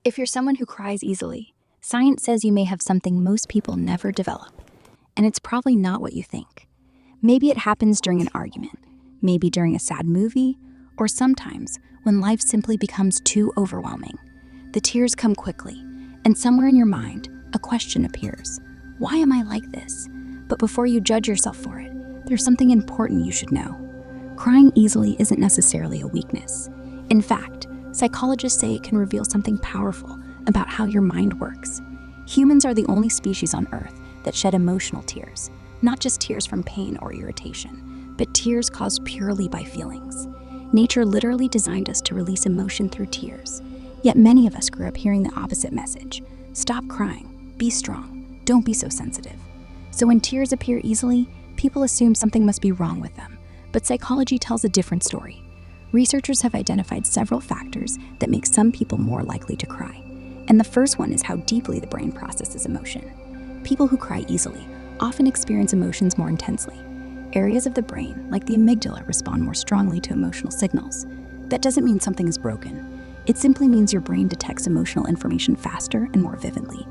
If you're someone who cries easily, science says you may have something most people never develop, and it's probably not what you think. Maybe it happens during an argument, maybe during a sad movie, or sometimes when life simply becomes too overwhelming. The tears come quickly, and somewhere in your mind, a question appears. Why am I like this? But before you judge yourself for it, there's something important you should know. Crying easily isn't necessarily a weakness. In fact, psychologists say it can reveal something powerful about how your mind works. Humans are the only species on Earth that shed emotional tears, not just tears from pain or irritation, but tears caused purely by feelings. Nature literally designed us to release emotion through tears. Yet many of us grew up hearing the opposite message. Stop crying, be strong, don't be so sensitive. So when tears appear easily, people assume something must be wrong with them. But psychology tells a different story. Researchers have identified several factors that make some people more likely to cry. And the first one is how deeply the brain processes emotion. People who cry easily often experience emotions more intensely. Areas of the brain, like the amygdala, respond more strongly to emotional signals. That doesn't mean something is broken. It simply means your brain detects emotional information faster and more vividly.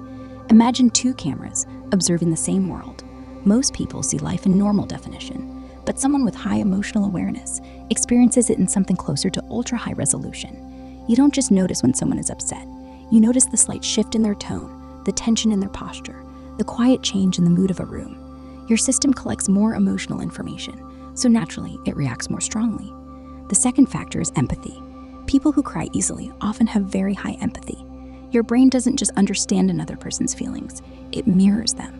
Imagine two cameras observing the same world. Most people see life in normal definition, but someone with high emotional awareness experiences it in something closer to ultra-high resolution. You don't just notice when someone is upset. You notice the slight shift in their tone, the tension in their posture, the quiet change in the mood of a room. Your system collects more emotional information, so naturally it reacts more strongly. The second factor is empathy. People who cry easily often have very high empathy. Your brain doesn't just understand another person's feelings, it mirrors them.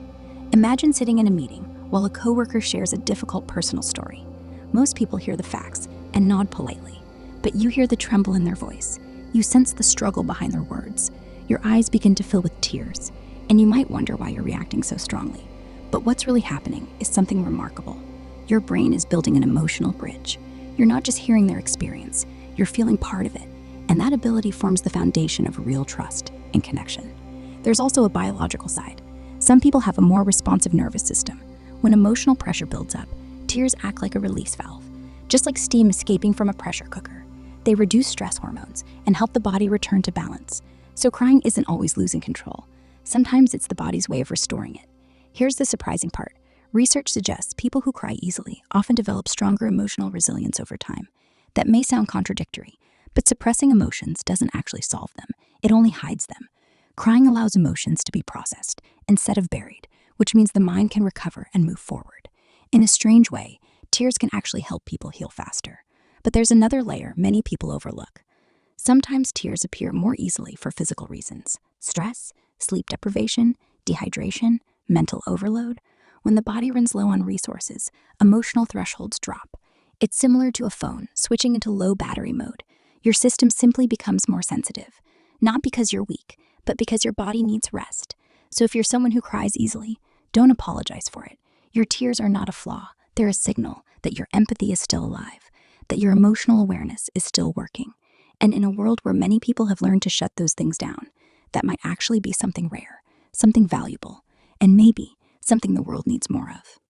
Imagine sitting in a meeting while a coworker shares a difficult personal story. Most people hear the facts and nod politely, but you hear the tremble in their voice. You sense the struggle behind their words. Your eyes begin to fill with tears, and you might wonder why you're reacting so strongly. But what's really happening is something remarkable. Your brain is building an emotional bridge. You're not just hearing their experience, you're feeling part of it, and that ability forms the foundation of real trust and connection. There's also a biological side. Some people have a more responsive nervous system. When emotional pressure builds up, tears act like a release valve, just like steam escaping from a pressure cooker. They reduce stress hormones and help the body return to balance. So crying isn't always losing control. Sometimes it's the body's way of restoring it. Here's the surprising part. Research suggests people who cry easily often develop stronger emotional resilience over time. That may sound contradictory, but suppressing emotions doesn't actually solve them. It only hides them. Crying allows emotions to be processed instead of buried, which means the mind can recover and move forward. In a strange way, tears can actually help people heal faster. But there's another layer many people overlook. Sometimes tears appear more easily for physical reasons: stress, sleep deprivation, dehydration, mental overload. When the body runs low on resources, emotional thresholds drop. It's similar to a phone switching into low battery mode. Your system simply becomes more sensitive, not because you're weak, but because your body needs rest. So if you're someone who cries easily, don't apologize for it. Your tears are not a flaw. They're a signal that your empathy is still alive, that your emotional awareness is still working. And in a world where many people have learned to shut those things down, that might actually be something rare, something valuable, and maybe something the world needs more of.